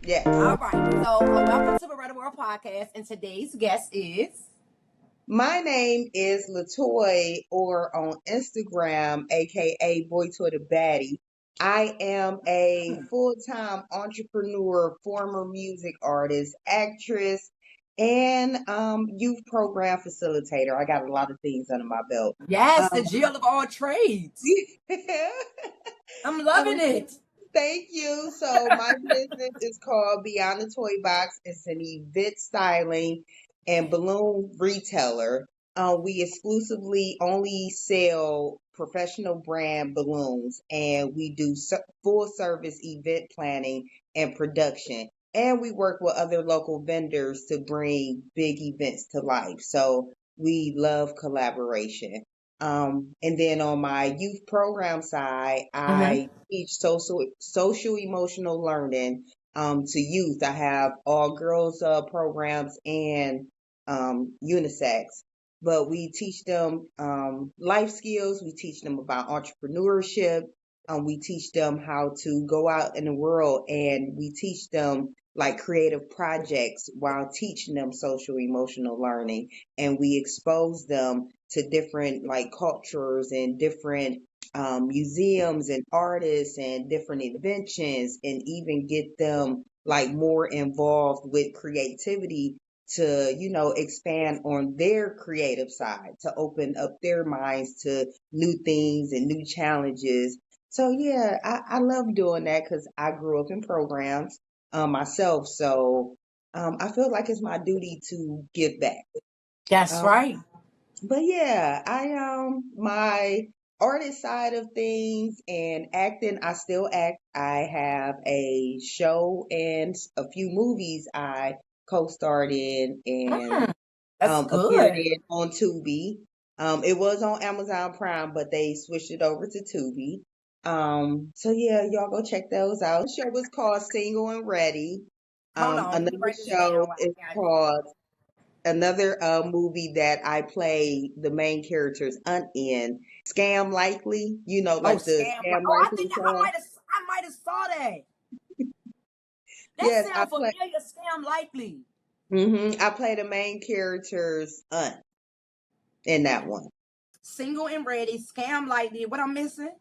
Yes. All right. So, welcome to the Red World Podcast, and today's guest is. My name is Latoy, or on Instagram, aka Boy Toy the Baddie. I am a Hmm. full-time entrepreneur, former music artist, actress, and youth program facilitator. I got a lot of things under my belt. Yes, the Um, Jill of all trades. I'm loving um, it. Thank you. So my business is called Beyond the Toy Box. It's an event styling and balloon retailer. We exclusively only sell professional brand balloons, and we do full service event planning and production. And we work with other local vendors to bring big events to life. So we love collaboration. And then on my youth program side, Hmm. I teach social emotional learning to youth. I have all girls programs and unisex, but we teach them life skills. We teach them about entrepreneurship. We teach them how to go out in the world, and we teach them like creative projects while teaching them social emotional learning, and we expose them to different like cultures and different museums and artists and different inventions, and even get them like more involved with creativity to expand on their creative side, to open up their minds to new things and new challenges. So yeah, I love doing that because I grew up in programs myself. So I feel like it's my duty to give back. That's Um, right. but yeah, I my artist side of things and acting, I still act. I have a show and a few movies I co-starred in and Mm, that's appeared good. in on Tubi. It was on Amazon Prime, but they switched it over to Tubi. So yeah, y'all go check those out. The show was called Single and Ready. Hold on. Let me Another write this show down. I is got it. called another movie that I play the main character's aunt in, Scam Likely, Oh, like the scam. Scam Oh, I Likely think I song. might have. I might have saw that. That Yes, sounds familiar. Scam likely. I play the main character's aunt in that one. Single and ready. Scam likely. What I'm missing?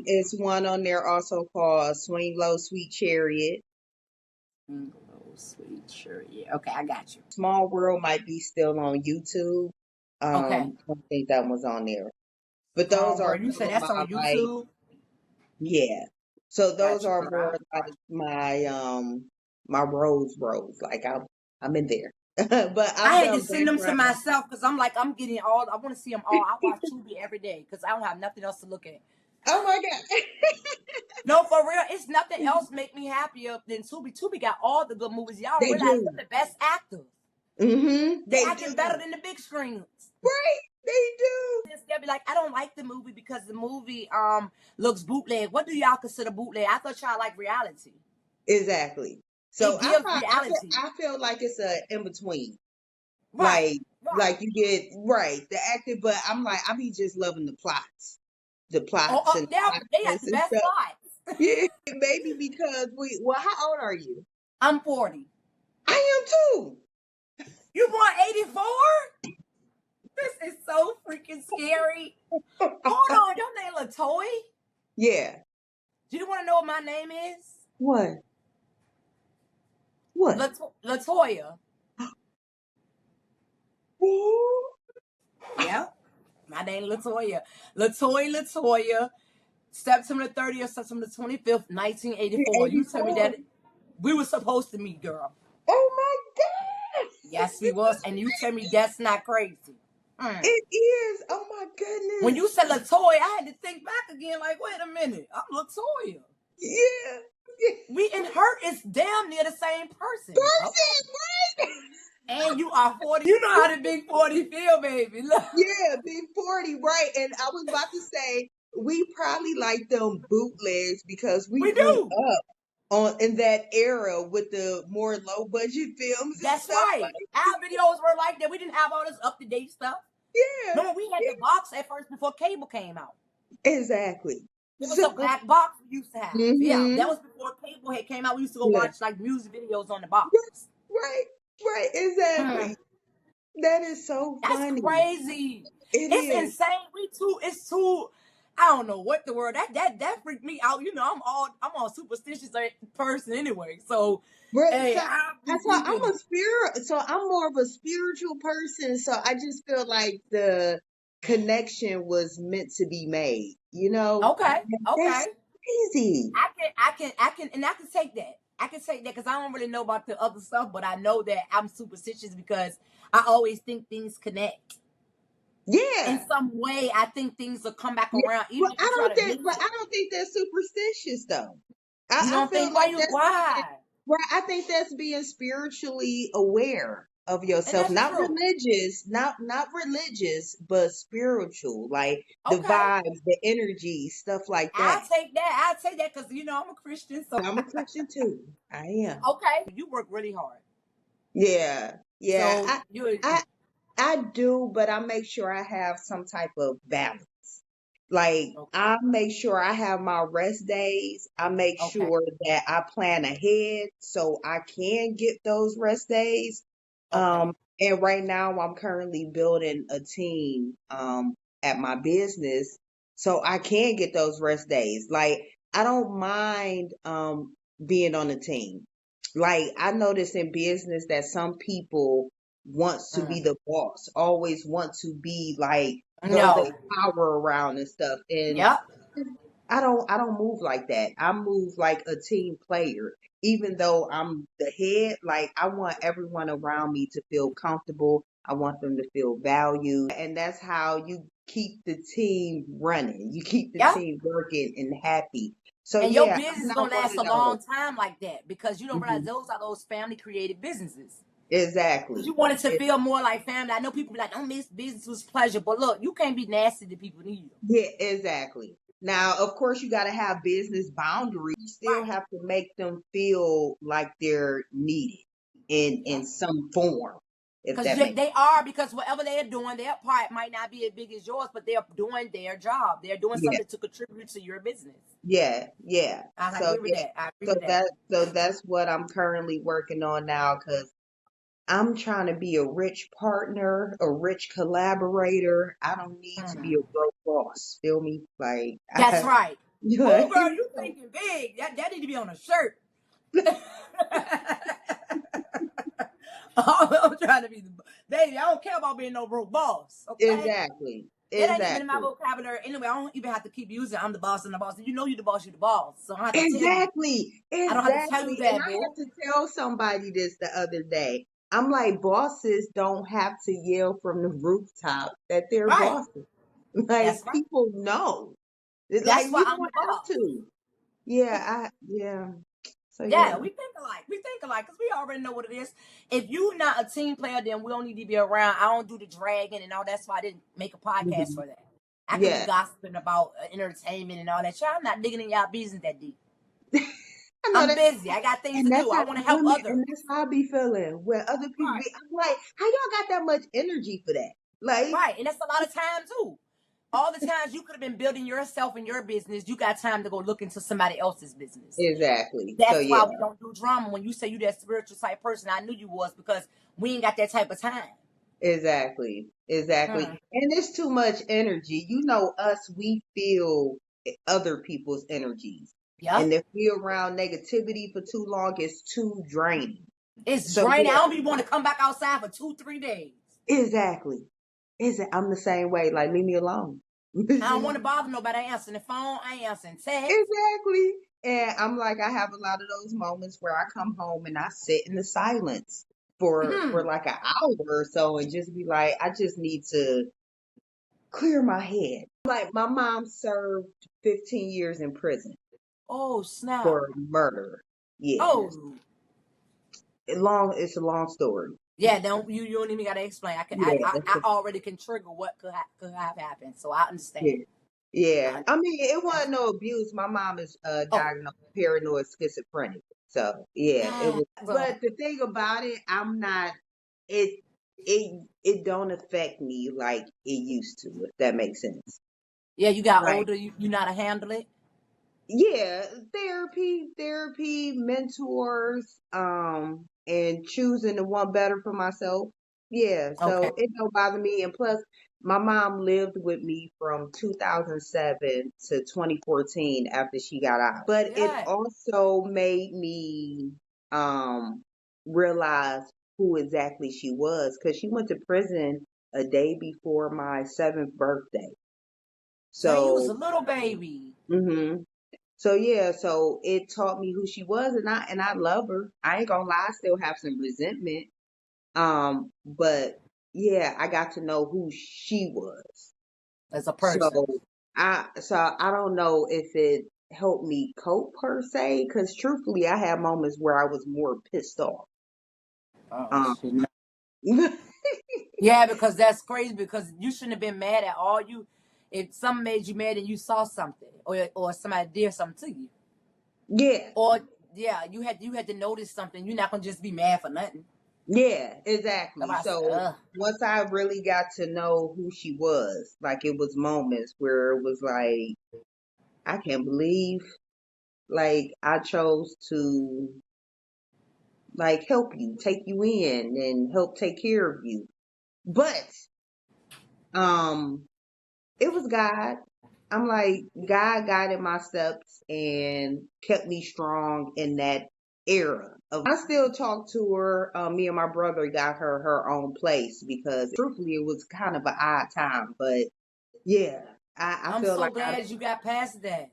It's one on there also called Swing Low Sweet Chariot. Oh, sweet. Sure. Yeah. Okay, I got you. Small World might be still on YouTube. Okay. I don't think that was on there. But those Small are word. You some said of that's my on like, YouTube. yeah. So those Got you, are girl. more like my roles. Like I'm in there. But I I've had to done send them to background. myself because I'm like, I'm getting all. I want to see them all. I watch Tubi every day because I don't have nothing else to look at. Oh my God. No, for real, it's nothing else make me happier than Tubi. Tubi got all the good movies. Y'all don't They realize do. they're the best actors. They They acting better do. than the big screens. Right. They do. They'll be like, I don't like the movie because the movie looks bootleg. What do y'all consider bootleg? I thought y'all like reality. Exactly. So It gives reality. I feel like it's a in between. Right, Like right. you get right the acting, but I'm like I be just loving the Oh, plots and they got plots the and best stuff. plots. Yeah, maybe because we. Well, how old are you? I'm 40. I am too. You born 84? This is so freaking scary. Hold on, your name Latoy? Yeah. Do you want to know what my name is? What? What? Latoya. Ooh. Yep. My name Latoya. Latoya. September 30th, September 25th, 1984. You tell me 84. that we were supposed to meet, girl. Oh my God. Yes, we was. And you tell me that's not crazy. Mm. It is. Oh my When goodness. you said Latoya, I had to think back again, like, wait a minute. I'm Latoya. Yeah. We and her is damn near the same person. Okay. Person, right? And you are 40. You know how the big 40 feel, baby. Look. Yeah, big 40, right. And I was about to say, we probably like them bootlegs because we We grew do. up on in that era with the more low budget films and That's stuff right. like Our videos were like that. We didn't have all this up to date stuff. yeah, No, we had the yeah, box at first before cable came out. exactly. It was So a black box we used to have. Yeah, that hmm was before cable iPhone had came out, we used to go Yeah. watch like music videos on the box. Right. Right. Hmm. Exactly. That is so That's funny. crazy. It It's is. insane. It's too. I don't know what the word that freaked me out. You know, I'm all superstitious person anyway. So, Right. hey, So, I'll be so thinking, I'm a spirit. So I'm more of a spiritual person. So I just feel like the connection was meant to be made. You know, okay, okay, that's crazy. and I can take that. I can take that because I don't really know about the other stuff, but I know that I'm superstitious because I always think things connect in Yeah. some way. I think things will come back Yeah. around, even if you try to But lose I it. don't think that's superstitious though. You I don't feel think why like you that's being, why? right. I think that's being spiritually aware of And yourself, that's not true. religious, not religious, but spiritual, like the Okay. vibes, the energy, stuff like that. I'll take that. I'll take that because you know I'm a Christian. So I'm a Christian too. I am. okay, you work really hard. Yeah. Yeah. So you I I do, but I make sure I have some type of balance. Like okay? I make sure I have my rest days. I make Okay. sure that I plan ahead so I can get those rest days. Okay. And right now I'm currently building a team at my business so I can get those rest days. Like I don't mind being on a team. Like I notice in business that some people wants to be Mm. the boss, always want to be like throw their No. power around and stuff. And Yep. I don't move like that. I move like a team player. Even though I'm the head, like I want everyone around me to feel comfortable. I want them to feel valued. And that's how you keep the team running. You keep the Yep. team working and happy. So And your yeah, I'm business is not gonna one last of a those. long time like that because you don't realize Mhm. those family created businesses. Because Exactly. you want it to feel more like family. I know people be like, don't miss business was pleasure, but look, you can't be nasty to people either. Yeah, exactly. Now, of course, you got to have business boundaries. You still Right. have to make them feel like they're needed Yeah. in some form, if Because that makes they are, because whatever they're doing, their part might not be as big as yours, but they're doing their job. They're doing yeah, something to contribute to your business. yeah. I So agree with yeah, that. I agree with that. that's what I'm currently working on now because I'm trying to be a rich partner, a rich collaborator. I don't need to be Mhm. a broke boss. Feel me? Like That's right. Oh, I, girl, you thinking big. That need to be on a shirt. I'm trying to be the baby. I don't care about being no broke boss. Okay. exactly, It ain't even in my exactly. vocabulary. Anyway, I don't even have to keep using I'm the boss and the boss. You know you the boss, you the boss. So I don't have to tell you. Exactly, I don't have to tell you exactly. And that, I boo. had to tell somebody this the other day. I'm like, bosses don't have to yell from the rooftop that they're Right. bosses. Like That's right. people know. Like That's why you I'm the don't have boss. to. Yeah. So Yeah, yeah. we think alike. We think alike because we already know what it is. If you're not a team player, then we don't need to be around. I don't do the dragging and all. That's why I didn't make a podcast Mhm. for that. I could be Yeah. gossiping about entertainment and all that shit. I'm not digging in y'all business that deep. I know I'm that. busy. I got things And to that's do. I how want to help women, others. and that's how I be feeling when other people Right. be. I'm like, how y'all got that much energy for that? Like, Right. And that's a lot of time too. All the times you could have been building yourself and your business, you got time to go look into somebody else's business. exactly. So That's yeah. why we don't do drama. When you say you that spiritual type person, I knew you was because we ain't got that type of time. Exactly. Exactly. Hmm. And it's too much energy. You know, us, we feel other people's energies. Yep. And if we're around negativity for too long, it's too draining. It's So draining. I yeah, don't even want to come back outside for 2, 3 days. exactly. I'm the same way. Like, leave me alone. I don't want to bother nobody. I ain't answering the phone. I ain't answering text. Exactly. And I'm like, I have a lot of those moments where I come home and I sit in the silence for Hmm. like an hour or so and just be like, I just need to clear my head. Like my mom served 15 years in prison Oh snap. for murder. Yeah. Oh It's a long story. yeah. You don't even gotta explain. I could Yeah. I already can trigger what could have happened. So I understand. Yeah. Yeah. I I mean, it understand. wasn't no abuse. My mom is Oh. diagnosed paranoid schizophrenic. So yeah, it was, So but the thing about it, I'm not it it don't affect me like it used to, if that makes sense. yeah, you got Right. older. You know how to handle it. yeah, therapy, mentors, and choosing the one better for myself. Yeah, Okay. so it don't bother me. And plus, my mom lived with me from 2007 to 2014 after she got out. But it Yeah. also made me um realize who exactly she was because she went to prison a day before my seventh birthday. So you was So, a little baby. mhm. So yeah, so it taught me who she was, and I love her. I ain't gonna lie, I still have some resentment. But yeah, I got to know who she was. As a So person. I don't know if it helped me cope per se, because truthfully, I had moments where I was more pissed off. Oh Um, shit. Yeah, because that's crazy. Because you shouldn't have been mad at all. You, if something made you mad and you saw something, or somebody did something to you, yeah, or yeah, you had to notice something. You're not gonna just be mad for nothing. yeah, That's exactly. why I said, So ugh. once I really got to know who she was, like it was moments where it was like, I can't believe like I chose to like help you, take you in and help take care of you. But um it was God. I'm like God guided my steps and kept me strong in that era of I still talk to her. Me and my brother got her own place because truthfully it was kind of an odd time. But yeah, I I'm feel so like glad you got past that.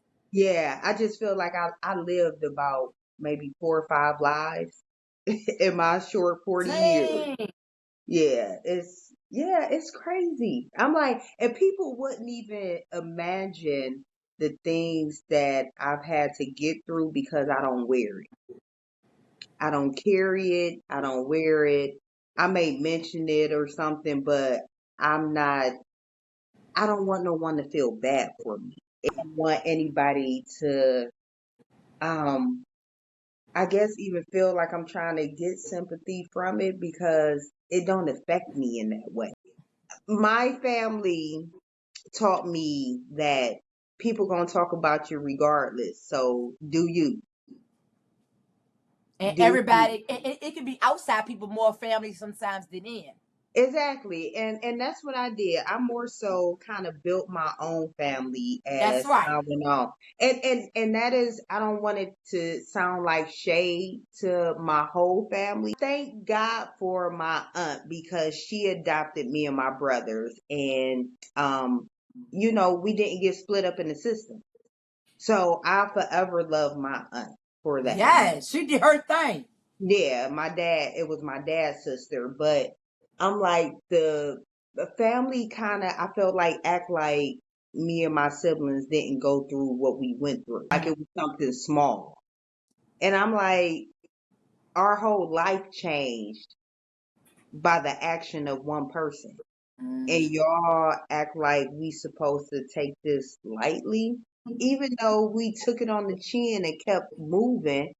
I just feel like I lived about maybe 4 or 5 lives in my short 40 years. Dang. It's crazy. I'm like, and people wouldn't even imagine the things that I've had to get through because I don't wear it. I don't carry it. I don't wear it. I may mention it or something, but I'm not, I don't want no one to feel bad for me. I don't want anybody to, um, I guess even feel like I'm trying to get sympathy from it because it don't affect me in that way. My family taught me that people gonna talk about you regardless. So do you? And Do you? everybody, it can be outside people more family sometimes than in. Exactly. And that's what I did. I more so kind of built my own family That's as right. I went on. And that is I don't want it to sound like shade to my whole family. Thank God for my aunt because she adopted me and my brothers and we didn't get split up in the system. So I forever love my aunt for that. Yeah, she did her thing. Yeah, my dad, it was my dad's sister, but I'm like the family kind of I felt like act like me and my siblings didn't go through what we went through. Like it was something small. And I'm like our whole life changed by the action of one person. And Mm. y'all act like we supposed to take this lightly, even though we took it on the chin and kept moving.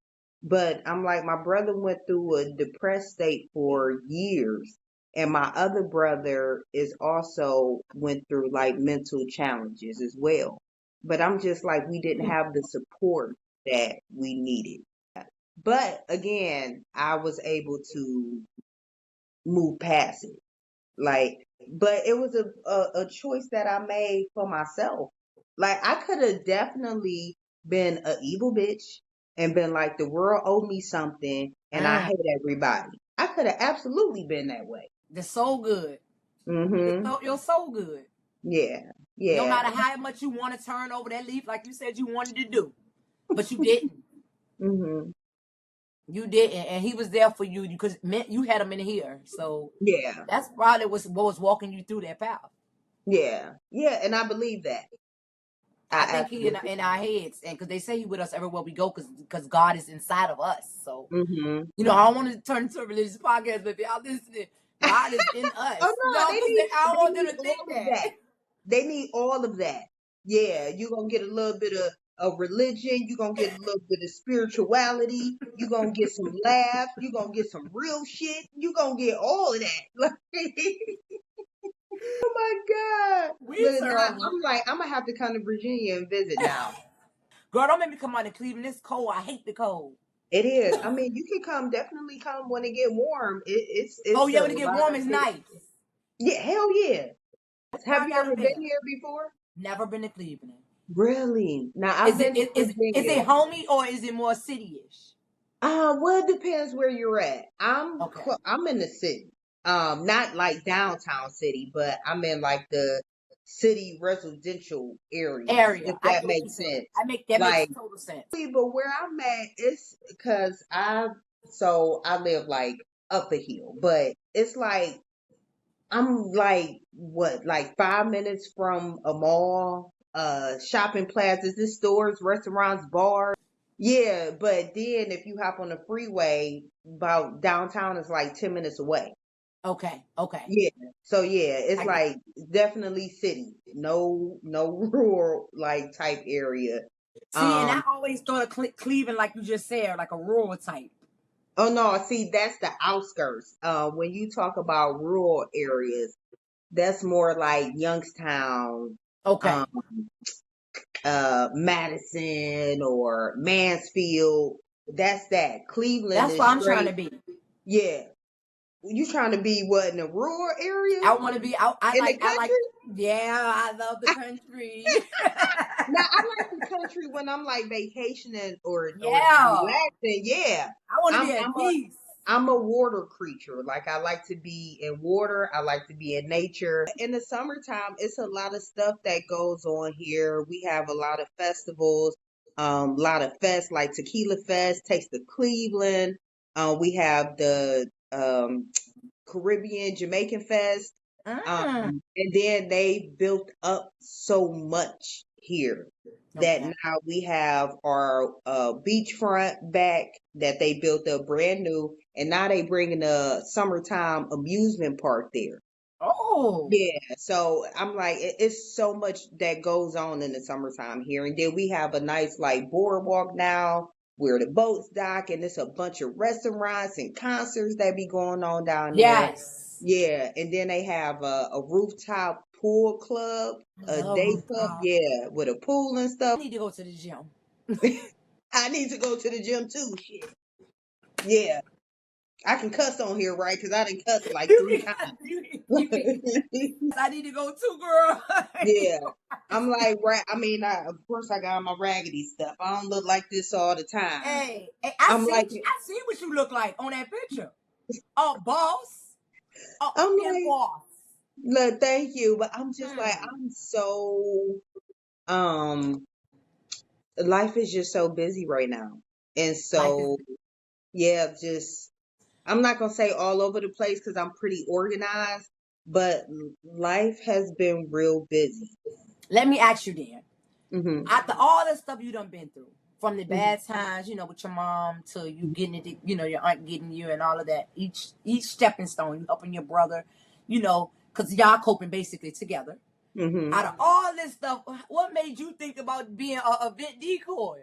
But I'm like, my brother went through a depressed state for years, and my other brother is also went through like mental challenges as well. But I'm just like, we didn't have the support that we needed. But again, I was able to move past it. Like, but it was a choice that I made for myself. Like, I could have definitely been a evil bitch and been like, the world owed me something and I Mm. hate everybody. I could have absolutely been that way. They're so good. Hmm. You're so good. Yeah. No Yeah. matter how much you want to turn over that leaf, like you said you wanted to do, but you didn't. Hmm. You didn't, and he was there for you because you had him in here. So Yeah. that's probably what was walking you through that path. Yeah. Yeah. And I believe that. I I think he absolutely. in our heads, and because they say he with us everywhere we go, because God is inside of us. So Hmm. I don't want to turn into a religious podcast, but if y'all listening, God is in Oh us. no, No, because I don't they want them need to think all of that. that. They need all of that. Yeah, you're gonna get a little bit of religion, you're gonna get a little bit of spirituality, you're gonna get some laughs, you're gonna get some real shit, you're gonna get all of that. Oh my God. We Look, now serve. I'm like, I'm gonna have to come to Virginia and visit now. Girl, don't make me come out in Cleveland. It's cold. I hate the cold. It is. I mean, you can come, definitely come when it get warm. Oh It's yeah, a when it get lot warm, of it's city. nice. Yeah, hell yeah. Where Have I you gotta ever been live. here before? Never been to Cleveland. Really? Now I've Is it been to is Virginia. it homey or is it more city-ish? Well, it depends where you're at. Okay. I'm in the city. Not like downtown city, but I'm in like the city residential areas, if Area. I that get what you're makes saying. sense. I make that makes Like, total sense. but where I'm at, it's because I live like up a hill, but it's like I'm like what, like 5 minutes from a mall, shopping plazas, this stores, restaurants, bars. Yeah, but then if you hop on the freeway, about downtown is like 10 minutes away. Okay. Okay. Yeah. So yeah, it's I get like definitely city. No rural like type area. See, and I Um always thought of Cleveland like you just said, like a rural type. oh no, see that's the outskirts. When you talk about rural areas, that's more like Youngstown, um, Okay. Madison or Mansfield. That's that. Cleveland That's is why I'm trying to straight. be. Yeah. You trying to be what, in a rural area I want to be. in the I like. country? Yeah, I love the country. Now I like the country when I'm like vacationing or Yeah, relaxing. Yeah. I want to I'm be I'm at a peace. I'm a water creature. Like I like to be in water. I like to be in nature. In the summertime, it's a lot of stuff that goes on here. We have a lot of festivals, a lot of fests like Tequila Fest, Taste of Cleveland. We have the Caribbean Jamaican Fest. Mm, And then they built up so much here that okay. now we have our beachfront back that they built up brand new, and now they bringing a summertime amusement park there. Oh, Yeah, so I'm like, it's so much that goes on in the summertime here, and then we have a nice like boardwalk now where the boats dock, and it's a bunch of restaurants and concerts that be going on down there. yes. Yeah, and then they have a rooftop pool club, I a love day club, rooftop. yeah, with a pool and I stuff. need to go to the gym. I need to go to the gym too. Shit. Yeah, I can cuss on here, right? Because I done cussed like You three can, you can. times. I need to go too, girl. Yeah. I'm like, right. I mean, of course, I got my raggedy stuff. I don't look like this all the time. Hey, I'm like, I see what you look like on that picture. Oh, boss. Oh, I'm and like, boss. look, thank you, but I'm just like, Hmm. I'm so, um, life is just so busy right now, and Life is. so yeah, just I'm not gonna say all over the place because I'm pretty organized, but life has been real busy. Let me ask you then. Hmm. After all the stuff you done been through, from the Hmm. bad times, with your mom to you getting it, your aunt getting you and all of that. Each stepping stone, you helping your brother, because y'all coping basically together. Hmm. Out of all this stuff, what made you think about being a event decoy?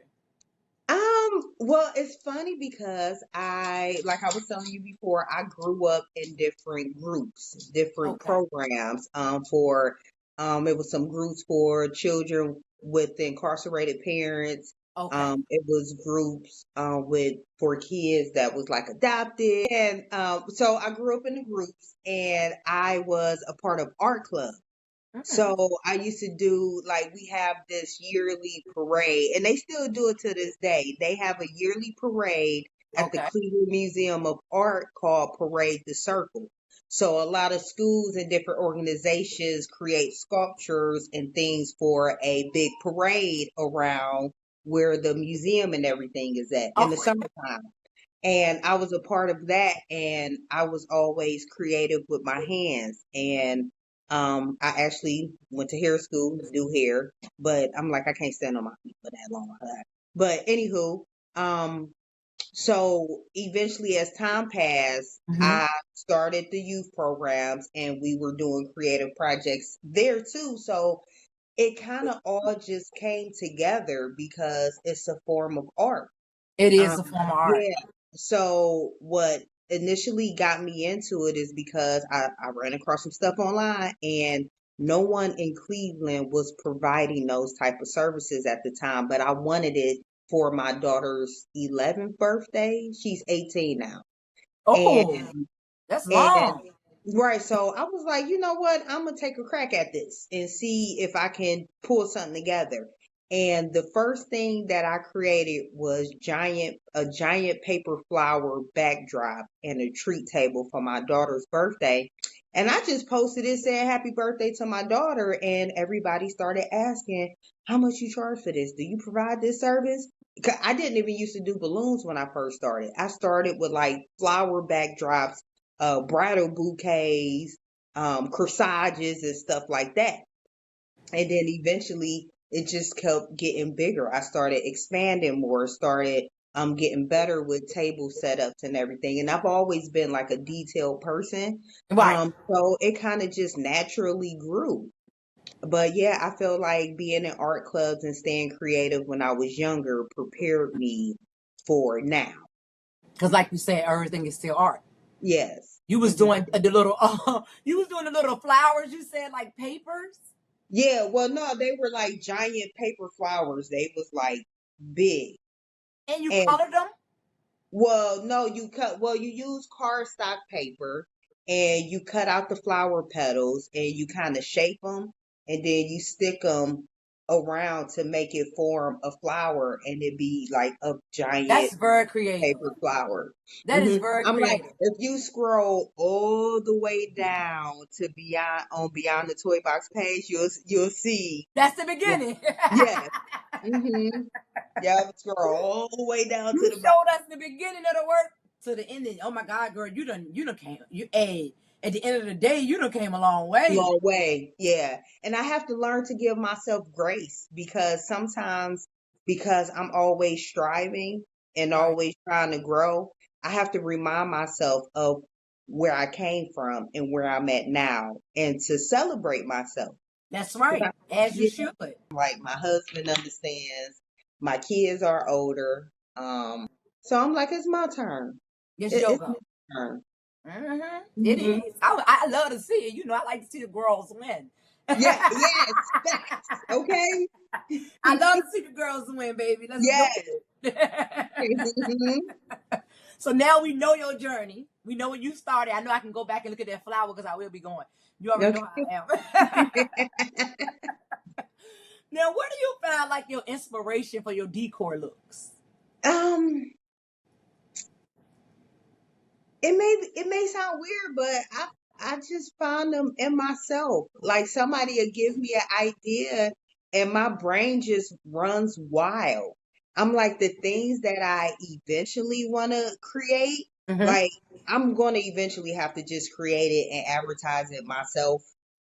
Well, it's funny because like I was telling you before, I grew up in different groups, different Okay, programs, it was some groups for children with incarcerated parents. okay, It was groups, for kids that was like adopted. And, so I grew up in the groups and I was a part of art club. mm, So I used to do, like, we have this yearly parade, and they still do it to this day. They have a yearly parade at the okay, Cleveland Museum of Art called Parade the Circle. So a lot of schools and different organizations create sculptures and things for a big parade around where the museum and everything is at in the okay, summertime. And I was a part of that, and I was always creative with my hands. And I actually went to hair school to do hair, but I'm like, I can't stand on my feet for that long. But anywho, um, so eventually, as time passed, hmm I started the youth programs, and we were doing creative projects there too. So it kind of all just came together because it's a form of art. it Um, is a form of art. yeah. So what initially got me into it is because I ran across some stuff online, and No one in Cleveland was providing those type of services at the time, but I wanted it for my daughter's 11th birthday. She's 18 now. Oh, And that's and long. right, so I was like, you know what? I'm gonna take a crack at this and see if I can pull something together. And the first thing that I created was a giant paper flower backdrop and a treat table for my daughter's birthday. And I just posted it saying happy birthday to my daughter, and everybody started asking, how much you charge for this? Do you provide this service? 'Cause I didn't even used to do balloons when I first started. I started with like flower backdrops, bridal bouquets, corsages and stuff like that. And then eventually it just kept getting bigger. I started expanding more, started getting better with table setups and everything. And I've always been like a detailed person. Right. So it kind of just naturally grew. But yeah, I feel like being in art clubs and staying creative when I was younger prepared me for now. Because like you said, everything is still art. Yes. You was Mhm. doing the little, you was doing the little flowers. You said like papers, Yeah, well, no, they were like giant paper flowers. They was like big. and you And colored them. well, no, you use cardstock paper and you cut out the flower petals and you kind of shape them and then you stick them around to make it form a flower and it be like a giant That's very creative. paper flower. That is very I'm like, creative. if you scroll all the way down to Beyond the Toy Box page, you'll see. That's the beginning. Yes. Mm-hmm. Yeah, scroll all the way down You to the bottom. showed us the beginning of the work to the ending. Oh my God, girl, you done came. You a At the end of the day, you done came a long way. Long way. Yeah. And I have to learn to give myself grace because sometimes, because I'm always striving and Right. always trying to grow, I have to remind myself of where I came from and where I'm at now and to celebrate myself. That's 'Cause right. As you yeah, should. like my husband understands, my kids are older. So I'm like, it's my turn. It's It's yoga. my turn. It Hmm. is. I love to see it. You know, I like to see the girls win. Yeah, yes, facts. Okay. I love to see the girls win, baby. Let's do Yes. it. Mhm. So now we know your journey. We know when you started. I know I can go back and look at that flower because I will be going. You already know Okay. how I am. Now, where do you find like your inspiration for your decor looks? Um, it may sound weird, but I just find them in myself. Like somebody will give me an idea and my brain just runs wild. I'm like the things that I eventually want to create, Mm-hmm. like I'm going to eventually have to just create it and advertise it myself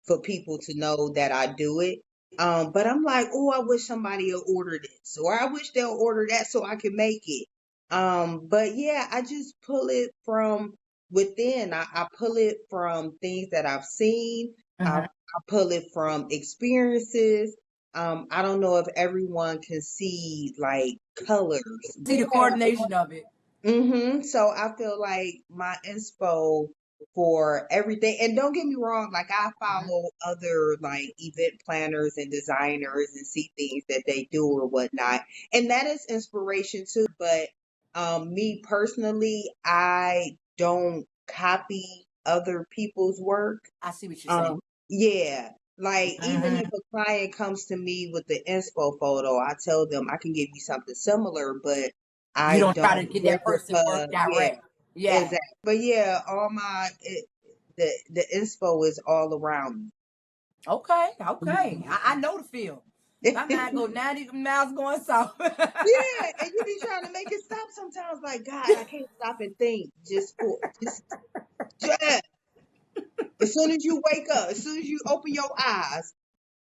for people to know that I do it. But I'm like, oh, I wish somebody would order this, or I wish they'll order that so I can make it. But yeah, I just pull it from within. I pull it from things that I've seen. Mm-hmm. I pull it from experiences. I don't know if everyone can see like colors. See the coordination of it. So I feel like my inspo for everything, and don't get me wrong, like I Mm-hmm. follow other like event planners and designers and see things that they do or whatnot, and that is inspiration too. But me personally, I don't copy other people's work. I see what you're saying. um, yeah, like even if Mm-hmm. a client comes to me with the inspo photo, I tell them I can give you something similar, but You I don't try to don't get that person replica. work Yeah, direct. Yeah. exactly. But yeah, the inspo is all around Okay. me. Okay. I know the feel. My mind go 90 miles going south. Yeah, and you be trying to make it stop sometimes. Like God, I can't stop and think. Just as soon as you wake up, as soon as you open your eyes,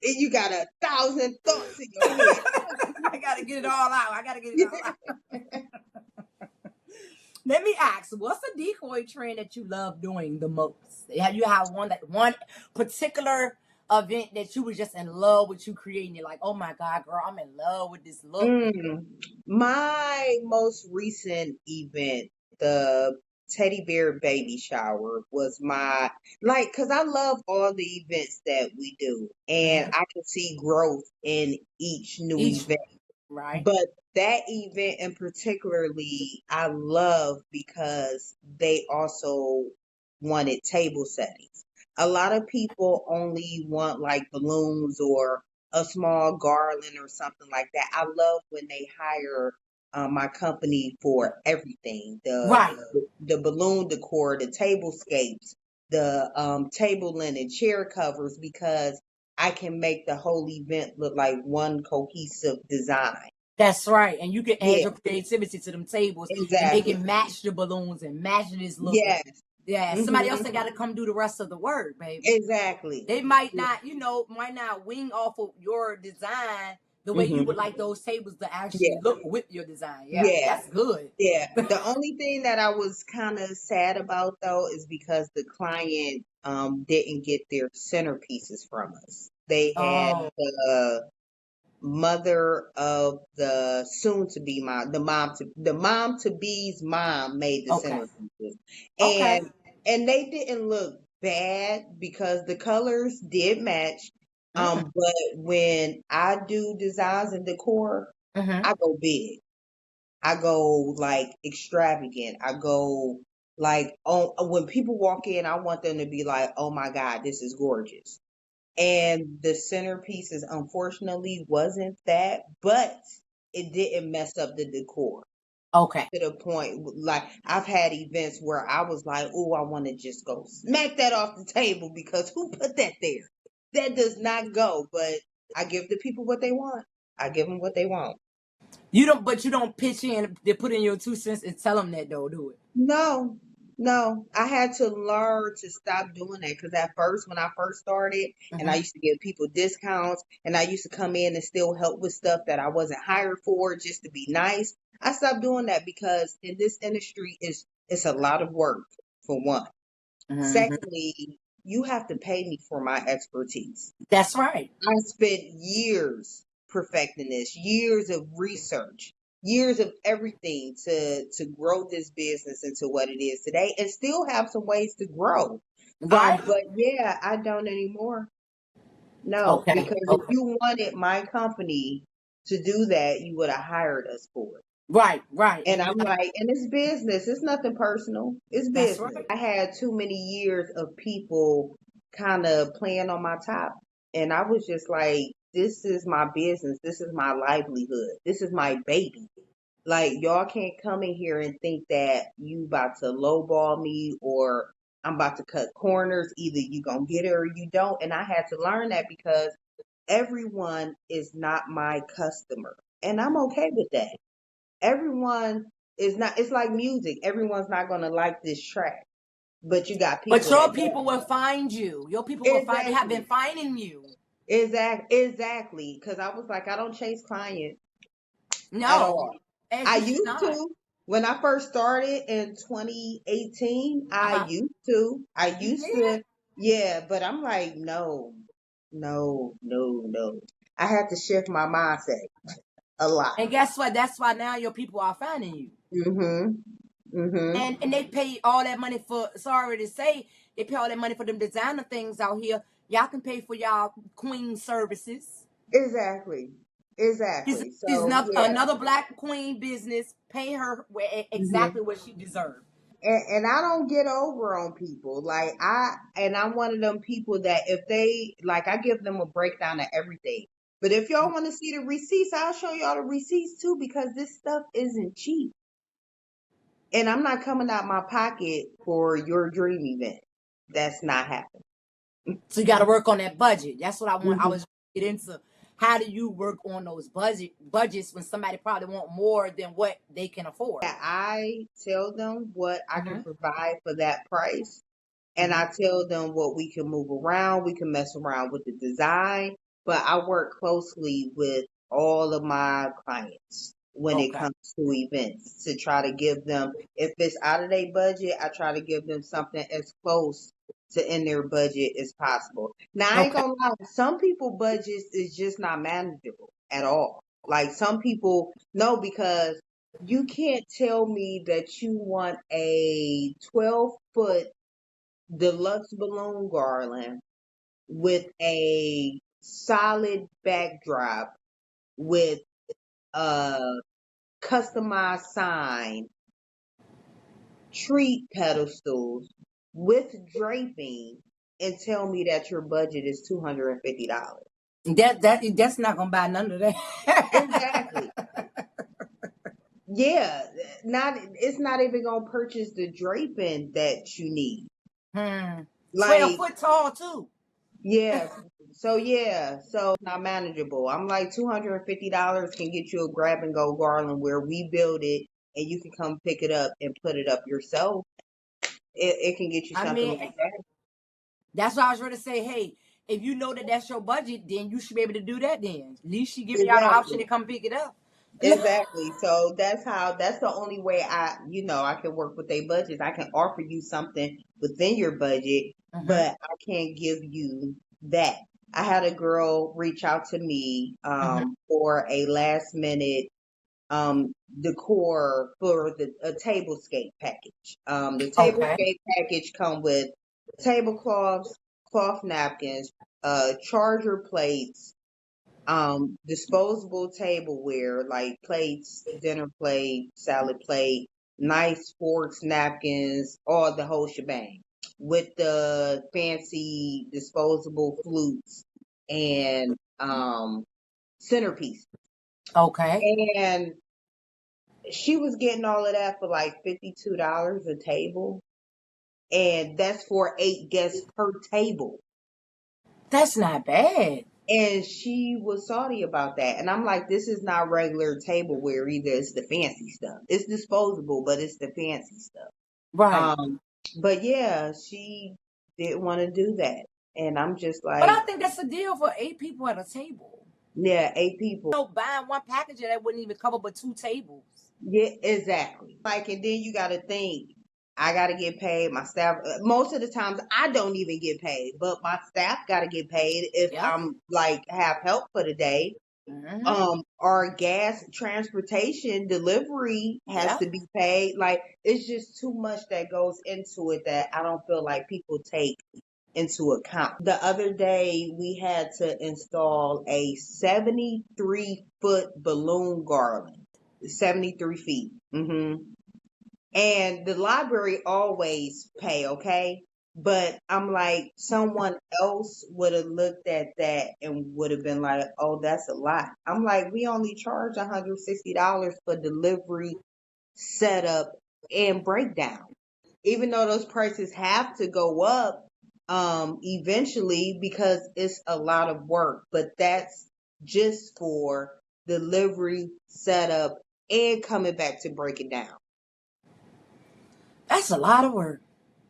and you got 1,000 thoughts in your head. I gotta get it all out. I gotta get it all out. Let me ask, what's a decoy trend that you love doing the most? Have you have one particular event that you was just in love with you creating? You're like, oh my God, girl, I'm in love with this look. Mm. My most recent event, the teddy bear baby shower was my, like, because I love all the events that we do, and Hmm. I can see growth in each new Each event. right. But that event in particularly, I love because they also wanted table settings. A lot of people only want like balloons or a small garland or something like that. I love when they hire my company for everything: Right. the balloon decor, the tablescapes, the table linen, chair covers, because I can make the whole event look like one cohesive design. That's right. And you can add Yeah, your creativity to them tables and make it exactly. match the balloons and match this look. And Yes. yeah, somebody else Hmm. that got to come do the rest of the work, baby. Exactly. They might not, might not wing off of your design the way you would Hmm. like those tables to actually Yeah. look with your design. Yeah, Yeah. that's good. Yeah. The only thing that I was kind of sad about though is because the client didn't get their centerpieces from us. They had Oh, the mother of the soon to be mom, the mom to be's mom made the okay. centerpieces, Okay. and they didn't look bad because the colors did match. Mm. But when I do designs and decor, Mm-hmm. I go big. I go like extravagant. I go like, oh, when people walk in, I want them to be like, "Oh my God, this is gorgeous." And the centerpieces unfortunately wasn't that, but it didn't mess up the decor Okay. to the point like I've had events where I was like, oh, I want to just go smack that off the table because who put that there? That does not go, but I give the people what they want. I give them what they want. You don't, but you don't pitch in to put in your 2 cents and tell them that though, do it. No, no. I had to learn to stop doing that because at first, when I first started, and I Mm-hmm. used to give people discounts, and I used to come in and still help with stuff that I wasn't hired for just to be nice. I stopped doing that because in this industry, it's a lot of work for one. Mm-hmm. Secondly, you have to pay me for my expertise. That's right. I spent years perfecting this, years of research, years of everything to grow this business into what it is today, and still have some ways to grow. Right. But yeah, I don't anymore. No, Okay. because if Okay. you wanted my company to do that, you would have hired us for it. Right. Right. And And you I'm like, like, and it's business. It's nothing personal. It's that's business. right. I had too many years of people kind of playing on my top. And I was just like, this is my business. This is my livelihood. This is my baby. Like, y'all can't come in here and think that you about to lowball me or I'm about to cut corners. Either you gonna get it or you don't. And I had to learn that because everyone is not my customer. And I'm okay with that. Everyone is not, it's like music. Everyone's not going to like this track, but you got But people that your do. people will find you. Your people will find. They have been Exactly. finding you. Exactly. Because I was like, I don't chase clients at No, all. as I you should used not. to. When I first started in 2018, Uh I huh. used to. I You used did. to, yeah, but I'm like, no, no, no, no. I had to shift my mindset a lot. And guess what? That's why now your people are finding you. Mm-hmm. Mm-hmm. And they pay all that money for. Sorry to say, they pay all that money for them designer things out here. Y'all can pay for y'all queen services. Exactly. She's, Exactly. she's So yeah. another black queen business. Pay her exactly Hmm. what she deserves. And I don't get over on people. Like I'm one of them people that if they like, I give them a breakdown of everything. But if y'all want to see the receipts, I'll show y'all the receipts too because this stuff isn't cheap. And I'm not coming out my pocket for your dream event. That's not happening. So you got to work on that budget. That's what I want. I Mhm. was get into. How do you work on those budgets when somebody probably want more than what they can afford? I tell them what I can Hmm. provide for that price. And Hmm. I tell them what we can move around. We can mess around with the design, but I work closely with all of my clients when it Okay. comes to events to try to give them, if it's out of their budget, I try to give them something as close to in their budget as possible. Now, I ain't Okay. gonna lie, some people budgets is just not manageable at all. Like some people, no, because You can't tell me that you want a 12-foot deluxe balloon garland with a solid backdrop with a customized sign, tree pedestals with draping, and tell me that your budget is $250. That's not gonna buy none of Exactly. that. Yeah, not it's not even gonna purchase the draping that you need. 12 Like, foot tall too. yeah, so not manageable. I'm like $250 can get you a grab and go garland where we build it and you can come pick it up and put it up yourself. It can get you I something mean, like that. that's why I was ready to say, hey, if you know that that's your budget, then you should be able to do that. Then at least she giving y'all the option Exactly. to come pick it up. Exactly. So that's the only way I can work with a budget. I can offer you something within your budget, Mm-hmm. but I can't give you that. I had a girl reach out to me Mm-hmm. for a last minute decor for a tablescape package. The Okay. tablescape package come with tablecloths, cloth napkins, charger plates, disposable tableware like plates, dinner plate, salad plate, nice forks, napkins, all the whole shebang with the fancy disposable flutes and centerpiece. Okay. And she was getting all of that for like $52 a table. And that's for 8 guests per table. That's not bad. And she was salty about that. And I'm like, this is not regular tableware either. It's the fancy stuff. It's disposable, but it's the fancy stuff. Right. Um, but yeah, she didn't want to do that. And I'm just But like, I think that's a deal for 8 people at a table. yeah, 8 people. No, buying one package of that wouldn't even cover but 2 tables. Yeah, exactly. Like, and then you got to think, I got to get paid. My staff, most of the times I don't even get paid, but my staff got to get paid if Yep. I'm like have help for the day. Mm-hmm. Our gas transportation delivery has Yep. to be paid. Like, it's just too much that goes into it that I don't feel like people take into account. The other day we had to install a 73-foot balloon garland. 73 feet. And the library always pay, okay? But I'm like, someone else would have looked at that and would have been like, oh, that's a lot. I'm like, we only charge $160 for delivery, setup, and breakdown. Even though those prices have to go up eventually because it's a lot of work, but that's just for delivery, setup, and coming back to break it down. That's a lot of work.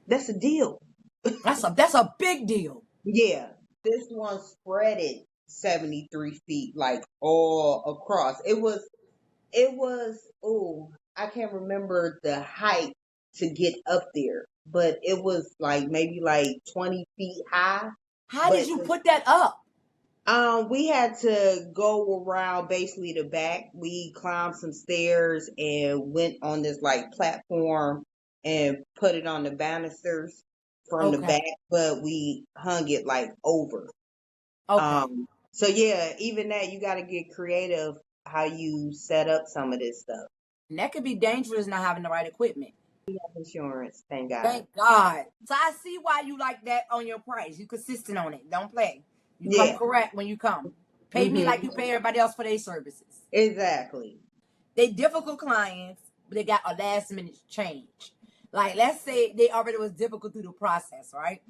That's a deal. That's a big deal. Yeah. This one spread it 73 feet, like all across. Oh, I can't remember the height to get up there, but it was like maybe like 20 feet high. How did But you put that up? we had to go around basically the back. We climbed some stairs and went on this like platform and put it on the banisters from the Okay. back, but we hung it like over. Okay. So yeah, even that you got to get creative how you set up some of this stuff. And that could be dangerous not having the right equipment. Insurance, thank God. Thank God. So I see why you like that on your price. You consistent on it. Don't play. You come Yeah. correct when you come. Pay me like you Mhm. pay everybody else for their services. Exactly. They difficult clients, but they got a last minute change. Like let's say they already was difficult through the process, right?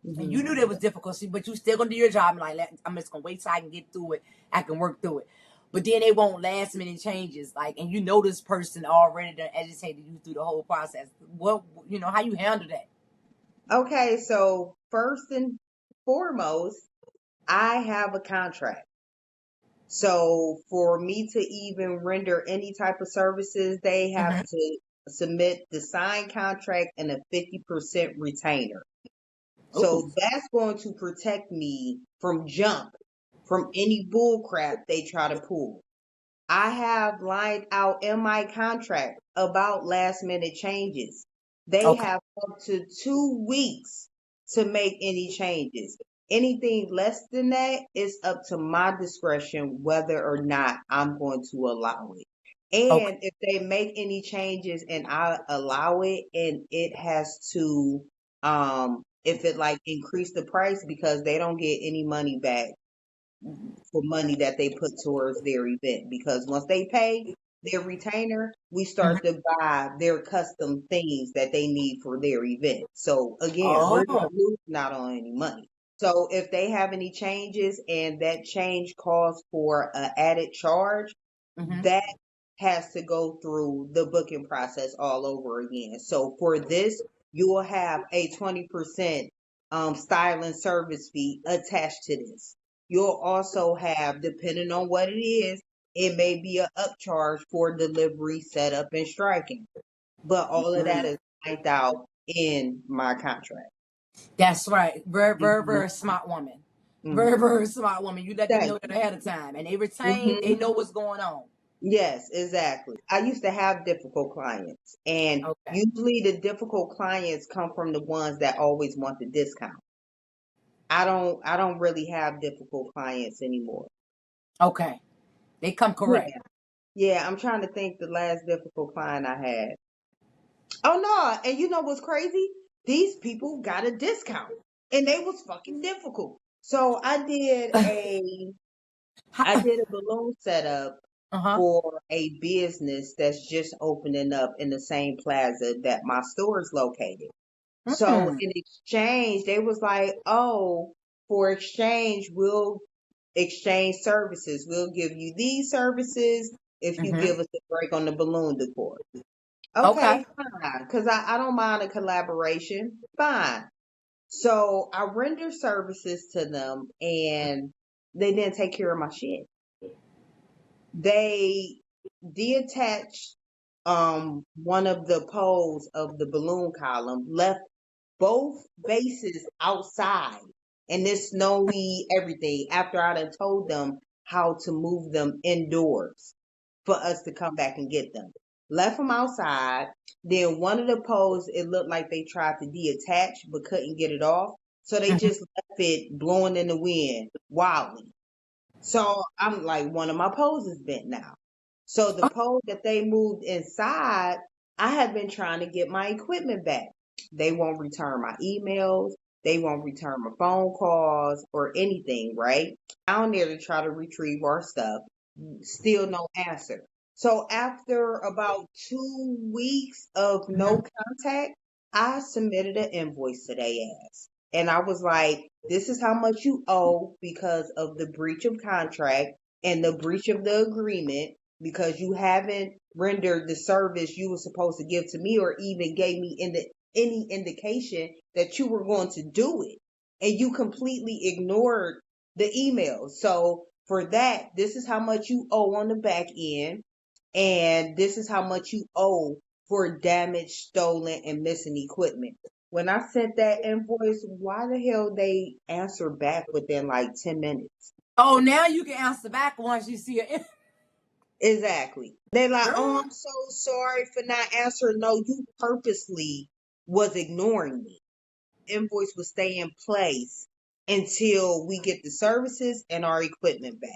And you knew Mhm. there was difficulty, but you still gonna do your job. Like I'm just gonna wait till I can get through it. I can work through it. But then they want last minute changes, like, and you know this person already done agitated you through the whole process. What how you handle that? Okay, so first and foremost, I have a contract. So for me to even render any type of services, they have Mm-hmm. to submit the signed contract and a 50% retainer. Ooh, So that's going to protect me from any bull crap they try to pull. I have lined out in my contract about last minute changes. They Okay. have up to 2 weeks to make any changes. Anything less than that is up to my discretion whether or not I'm going to allow it. Okay. And if they make any changes and I allow it and it has to if it like increase the price because they don't get any money back for money that they put towards their event because once they pay their retainer, we Mhm. start to buy their custom things that they need for their event. So again, we're Oh. just losing out on any money. So if they have any changes and that change calls for an added charge, Hmm. that has to go through the booking process all over again. So for this, you will have a 20% styling service fee attached to this. You'll also have, depending on what it is, it may be an upcharge for delivery, setup, and striking. But all of that is typed out in my contract. That's right. Very, very, Hmm. very smart woman. Very, Hmm. very smart woman. You let them Thank know that you. ahead of time, and they retain. They Hmm. know what's going on. Yes, exactly. I used to have difficult clients, and Okay. usually the difficult clients come from the ones that always want the discount. I don't really have difficult clients anymore. Okay. They come correct. Yeah. Yeah, I'm trying to think the last difficult client I had. Oh no, and you know what's crazy? These people got a discount and they was fucking difficult. So I did a balloon setup Uh huh. for a business that's just opening up in the same plaza that my store is located. So Mm-hmm. in exchange, they was like, "Oh, for exchange, we'll exchange services. We'll give you these services if you Mm-hmm. give us a break on the balloon decor." Okay. Okay, fine, because I don't mind a collaboration. Fine. So I render services to them, and they didn't take care of my shit. They detached one of the poles of the balloon column, left both bases outside and this snowy everything after I done told them how to move them indoors for us to come back and get them. Left them outside. Then one of the poles, it looked like they tried to detach but couldn't get it off. So they Mm-hmm. just left it blowing in the wind wildly. So I'm like, one of my poles is bent now. So the pole that they moved inside, I have been trying to get my equipment back. They won't return my emails. They won't return my phone calls or anything, right? Down there to try to retrieve our stuff. Still no answer. So after about 2 weeks of Mm-hmm. no contact, I submitted an invoice to their ass. And I was like, this is how much you owe because of the breach of contract and the breach of the agreement because you haven't rendered the service you were supposed to give to me or even gave me any indication that you were going to do it. And you completely ignored the email. So for that, this is how much you owe on the back end. And this is how much you owe for damaged, stolen, and missing equipment. When I sent that invoice, why the hell they answer back within like 10 minutes? Oh, now you can answer back once you see it. Exactly. They're like, oh, Girl. I'm so sorry for not answering. No, you purposely was ignoring me. Invoice will stay in place until we get the services and our equipment back.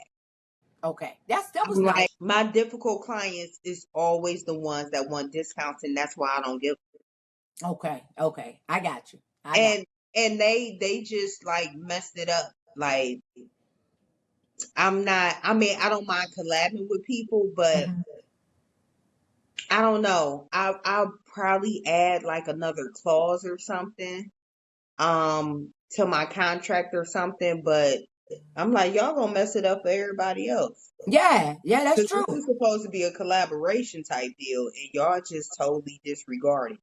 Okay. That was I'm like, nice. my difficult clients is always the ones that want discounts, and that's why I don't give. Okay. Okay. I got you. I got And they just like messed it up. Like I'm not. I mean, I don't mind collabing with people, you. but Mhm. I don't know. I'll probably add like another clause or something to my contract or something. But I'm like, y'all gonna mess it up for everybody else. Yeah. Yeah, that's Because this true. is supposed to be a collaboration type deal, and y'all just totally disregarding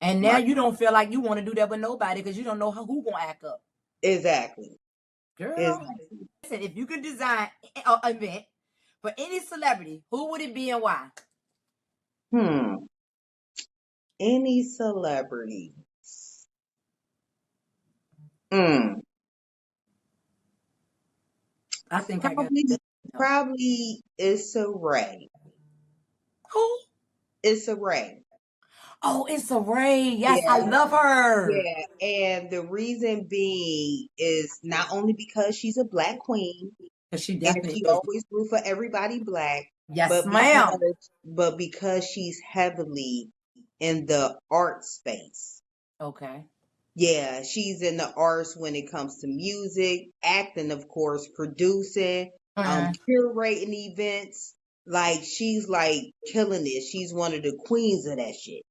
And now my you don't feel like you want to do that with nobody because you don't know who gonna act up. exactly. Girl. Exactly. Listen, if you could design an event for any celebrity, who would it be and why? Hmm. Any celebrity. Hmm. I think I got Probably it. No. Probably Issa Rae. Who? Issa Rae. Oh, it's a Ray. Yes, I Yeah, love her. yeah. And the reason being is not only because she's a black queen Cause she and definitely she is. always root for everybody black, Yes, but ma'am. because she's heavily in the art space. Okay. Yeah, she's in the arts when it comes to music, acting, of course, producing, Mm. curating events. Like she's like killing it. She's one of the queens of that shit.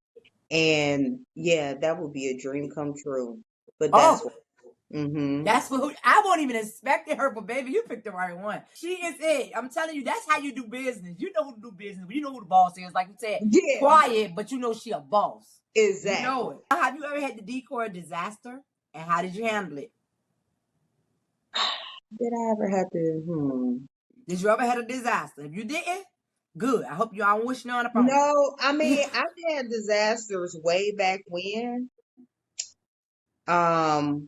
And yeah, that would be a dream come true. But that's Oh, what. Hmm. that's what I won't even expect her, but baby, you picked the right one. She is it. I'm telling you, that's how you do business. You know who to do business. You know who the boss is. Like you said, Yeah, quiet, but you know she a boss. You know exactly. it. Have you ever had the decor disaster? And how did you handle it? Did I ever have to? Did you ever had a disaster? If you didn't, good. I hope you all wishing on upon No, I you. mean I've had disasters way back when. Um,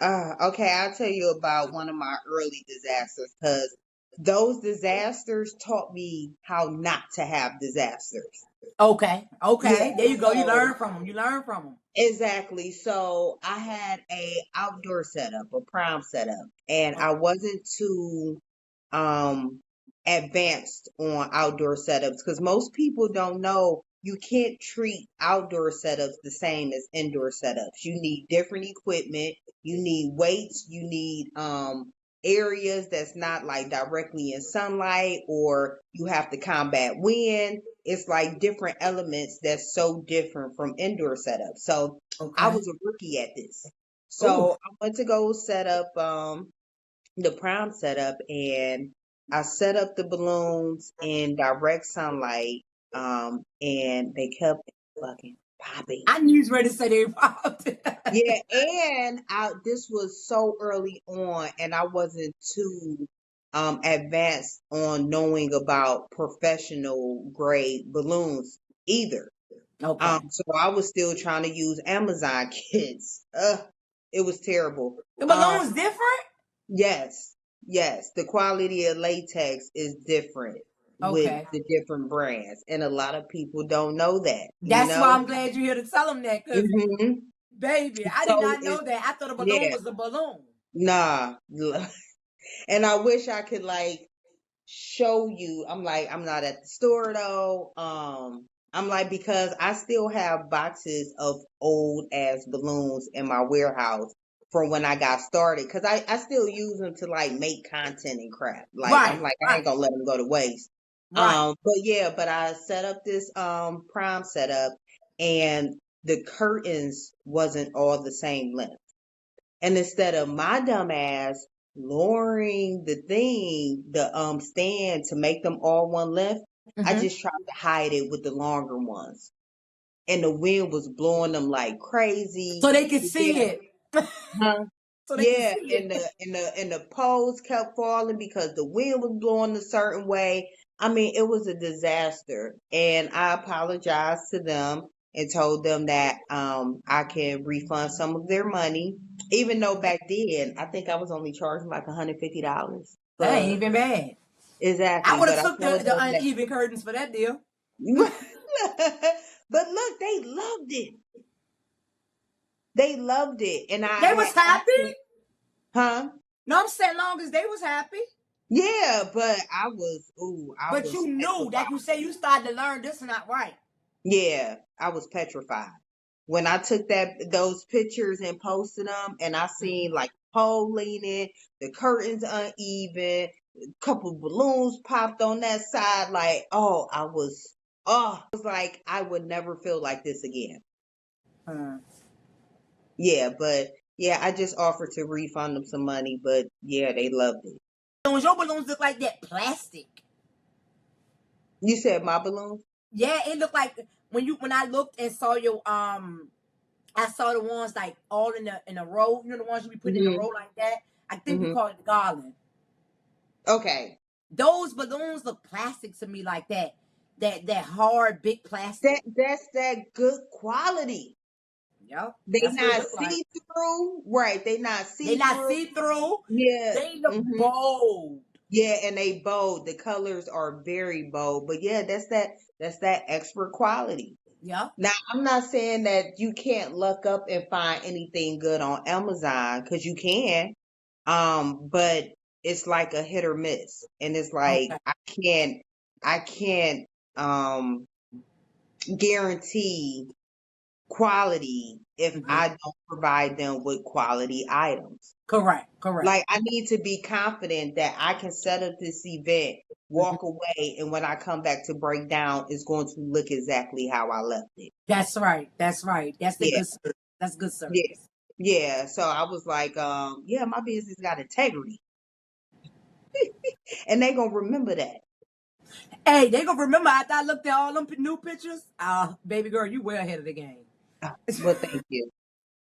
okay, I'll tell you about one of my early disasters because those disasters taught me how not to have disasters. Okay. Yeah, Okay. There you go. You so learn from them. You learn from them. exactly. So I had a outdoor setup, a prom setup, and Oh, I wasn't too um advanced on outdoor setups because most people don't know you can't treat outdoor setups the same as indoor setups. You need different equipment, you need weights, you need areas that's not like directly in sunlight, or you have to combat wind. It's like different elements that's so different from indoor setups. So I okay. was a rookie at this. Ooh. So I went to go set up the prom setup, and I set up the balloons in direct sunlight, and they kept fucking popping. I knew you was ready to say they popped. Yeah, and this was so early on, and I wasn't too advanced on knowing about professional grade balloons either. Okay. So I was still trying to use Amazon kits. It was terrible. The Um, balloon's different? Yes, yes. The quality of latex is different with Okay. the different brands, and a lot of people don't know that, you That's why know? I'm glad you're here to tell them that, because, Hmm. baby, I did So not know it's, that. I thought a balloon yeah, was a balloon. nah. And I wish I could like show you. I'm like, I'm not at the store though. I'm like, because I still have boxes of old ass balloons in my warehouse from when I got started. Cause I still use them to like make content and crap. Like, I'm Right, like, I ain't right, gonna let them go to waste. right. But yeah, but I set up this, prom setup, and the curtains wasn't all the same length. And instead of my dumb ass lowering the stand to make them all one length, I Hmm. just tried to hide it with the longer ones. And the wind was blowing them like crazy. So they can see Yeah. it. Huh? So they can Yeah, see and it. the poles kept falling because the wind was blowing a certain way. I mean, it was a disaster, and I apologized to them and told them that I can refund some of their money, even though back then I think I was only charging like $150. That ain't But even bad. I exactly, would but have I took told the them that. uneven curtains for that deal. But look, they loved it. They loved it, and I They had was happy. asked them, huh? No, I'm saying long as they was happy. Yeah, but I But was you knew petrified. that you say you started to learn this is not right. Yeah, I was petrified. When I took those pictures and posted them, and I seen Mhm. like pole leaning, the curtains uneven, a couple balloons popped on that side, like, I was like, I would never feel like this again. Hmm. Yeah, but yeah, I just offered to refund them some money, but yeah, they loved it. Your balloons look like that plastic. You said my balloons? Yeah, it looked like when I looked and saw your I saw the ones like all in a row. You know the ones you be putting in a Hmm. row like that. I think you Hmm. call it the garland. Okay. Those balloons look plastic to me like that. That hard big plastic. That's that good quality. Yep, They that's what it not looked like. see through, right? They not They see not through. see through. Yeah. They look Hmm. bold. Yeah, and they bold. The colors are very bold. But yeah, that's that extra quality. Yeah. Now, I'm not saying that you can't look up and find anything good on Amazon because you can. But it's like a hit or miss. And it's like Okay. I can't um guarantee quality if Hmm. I don't provide them with quality items. Correct. Correct. Like I need to be confident that I can set up this event, Hmm. walk away, and when I come back to break down, it's going to look exactly how I left it. That's right. That's right. That's the Yeah, good service. That's good yeah, service. yeah. So I was like, yeah, my business got integrity, and they gonna remember that. Hey, they gonna remember after I looked at all them new pictures. Baby girl, you way ahead of the game. Well, thank you.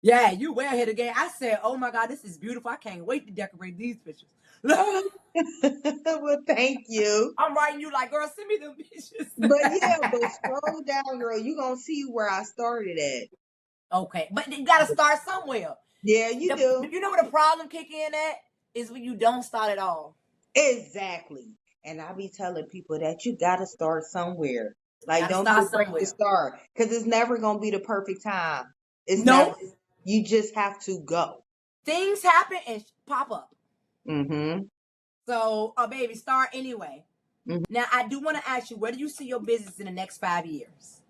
Yeah, you way ahead of the game. I said, oh my God, this is beautiful. I can't wait to decorate these pictures. Look, Oh, well, thank you. I'm writing you like, girl, send me them pictures. But yeah, but scroll down, girl. You gonna see where I started at. Okay, but you gotta start somewhere. Yeah, you do. You know what the problem kick in at is when you don't start at all. Exactly. And I be telling people that you gotta start somewhere. Like, Gotta don't be start afraid to somewhere. start because it's never gonna be the perfect time. It's never. No, You just have to go. things happen and pop up. Mm-hmm. So, baby, start anyway. Mm-hmm. Now, I do want to ask you, where do you see your business in the next 5 years?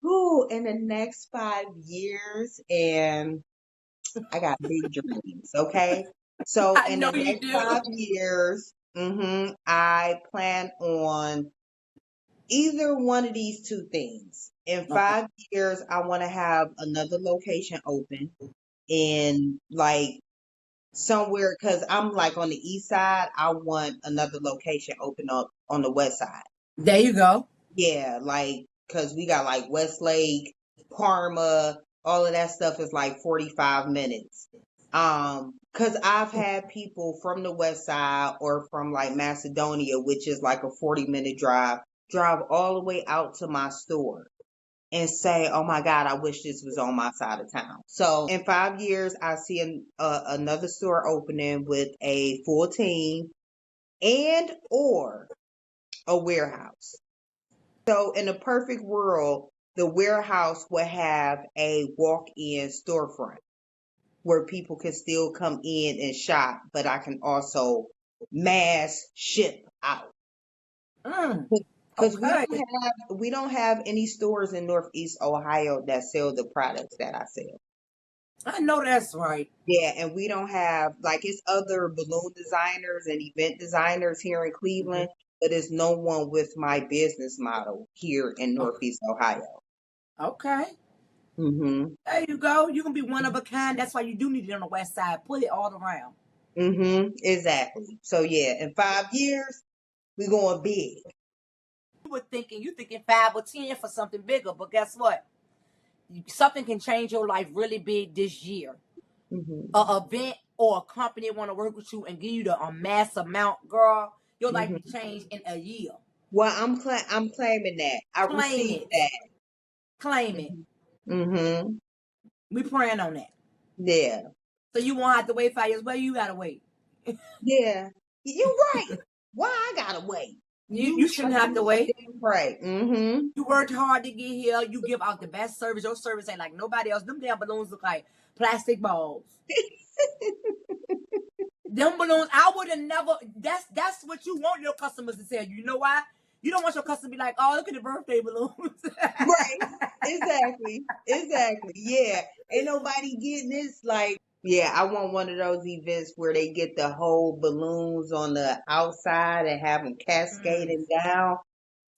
Ooh, in the next 5 years, and I got big dreams. Okay, so I in know the you next do. 5 years, I plan on either one of these two things. In Okay. 5 years, I want to have another location open in like somewhere because I'm like on the east side. I want another location open up on the west side. There you go. Yeah, like because we got like Westlake, Parma, all of that stuff is like 45 minutes. Because I've had people from the west side or from like Macedonia, which is like a 40-minute drive all the way out to my store and say, "Oh my God, I wish this was on my side of town." So in 5 years, I see another store opening with a full team and or a warehouse. So in a perfect world, the warehouse would have a walk-in storefront where people can still come in and shop, but I can also mass ship out. Mm, Because we okay. don't have any stores in Northeast Ohio that sell the products that I sell. I know that's right. Yeah, and we don't have like it's other balloon designers and event designers here in Hmm. Cleveland, but it's no one with my business model here in Okay. Northeast Ohio. Okay. Mhm. There you go. You can be one of a kind. That's why you do need it on the west side. Put it all around. Mhm. Exactly. So yeah, in 5 years we going big. You thinking 5 or 10 for something bigger, but guess what? Something can change your life really big this year. Mhm. A event or a company want to work with you and give you the mass amount, girl. Your life be Mhm. changed in a year. Well, I'm claiming that. I Claim received it. that. Claim it. Mhm. Mhm. We praying on that. Yeah. So you won't have to wait 5 years. Well, you gotta wait. Yeah. You're right. Why I gotta wait? You shouldn't have to wait. Right. Mhm. You worked hard to get here. You give out the best service. Your service ain't like nobody else. Them damn balloons look like plastic balls. Them balloons, I would have never. That's what you want your customers to tell you. You know why? You don't want your customer to be like, "Oh, look at the birthday balloons." Right. Exactly. Exactly. Yeah. Ain't nobody getting this. Like, yeah, I want one of those events where they get the whole balloons on the outside and have them Mm, cascading down.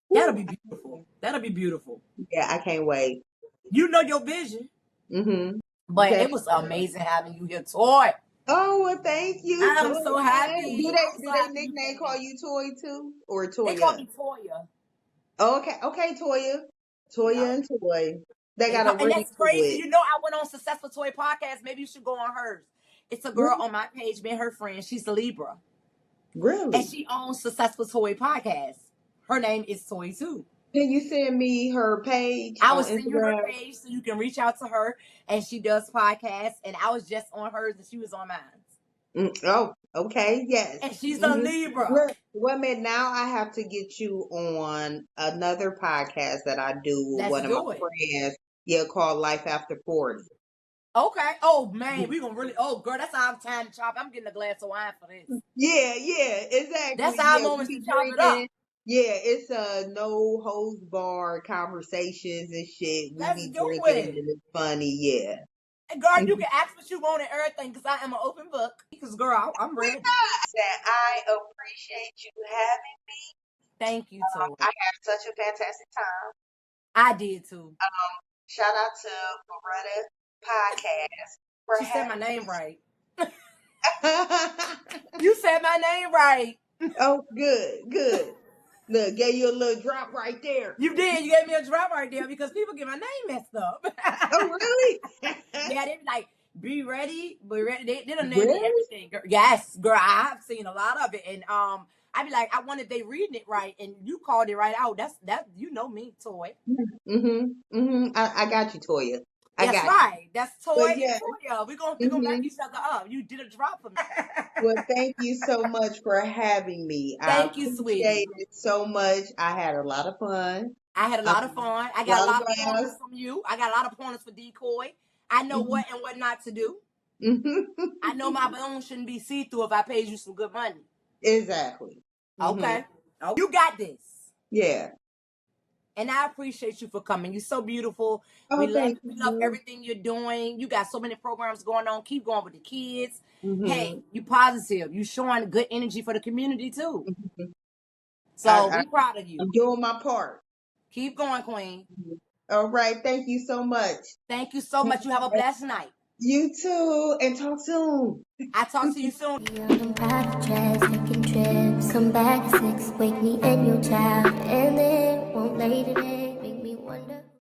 that'll Woo. be beautiful. That'll be beautiful. Yeah, I can't wait. You know your vision, Mm-hmm. but Okay. it was amazing having you here, Toy. Oh, well, thank you, I'm so Toya. Do happy. they I'm do so they happy you nickname came call in. you Toy too or They call Toya? me Toya. Oh, okay, okay, Toya, Toya Yep. and Toy. They got a And ring that's to crazy. it. You know, I went on Successful Toy Podcast. Maybe you should go on hers. It's a girl Really? on my page, me and her friend. She's a Libra. And Really? she owns Successful Toy Podcast. Her name is Toy too. Can you send me her page I on was send you her Instagram? page so you can reach out to her. And she does podcasts. And I was just on hers and she was on mine. Oh, Okay, yes. And she's a Hmm. Libra. Look, wait a minute. Now I have to get you on another podcast that I do with Let's one of my do it. friends. Yeah, called Life After 40. Okay. Oh man, we gonna really. Oh girl, that's our time to chop. I'm getting a glass of wine for this. Yeah, yeah, That's exactly. our Yeah, we moments to be chop it up. drinking. Yeah, it's no holds barred conversations and shit. We Let's be do drinking it. and it's funny. Yeah. And girl, you Mhm. can ask what you want and everything because I am an open book. Because girl, I'm ready. That I appreciate you having. Thank you, Toy. I had such a fantastic time. I did too. Shout out to Beretta Podcast for She said my name having right. me. You said my name right. Oh, good, good. Look, gave you a little drop right there. You did. You gave me a drop right there because people get my name messed up. Oh, really? Yeah, they be like, be ready, be ready. They done named me Really? everything. Girl. Yes, girl, I have seen a lot of it. And I be like, I wonder if they reading it right and you called it right out. That's you know me, Toy. Mm-hmm. Mm-hmm. I got you, Toya. I That's got you. right. That's But Toy and yeah. Toya. We gonna back Mm-hmm. each other up. You did a drop for me. Well, thank you so much for having me. I Thank you, appreciate sweetie. it so much. I had a lot of fun. I had a A lot of fun. I got a lot of lot of pointers laughs. from you. I got a lot of pointers for decoy. I know Mm-hmm. what and what not to do. Mm-hmm. I know my balloon shouldn't be see through if I paid you some good money. Exactly. Mm-hmm. Okay. Oh, you got this. Yeah. And I appreciate you for coming. You're so beautiful. We Oh, love thank we love you. everything you're doing. You got so many programs going on. Keep going with the kids. Mm-hmm. Hey, you positive. You showing good energy for the community too. Mm-hmm. So we proud of you. I'm doing my part. Keep going, Queen. All right. Thank you so much. Thank you so much. You have a blessed night. You too. And talk soon. I talk to you soon. Young private jets, taking trips, come back at 6, wake me and your child, and it won't lay today.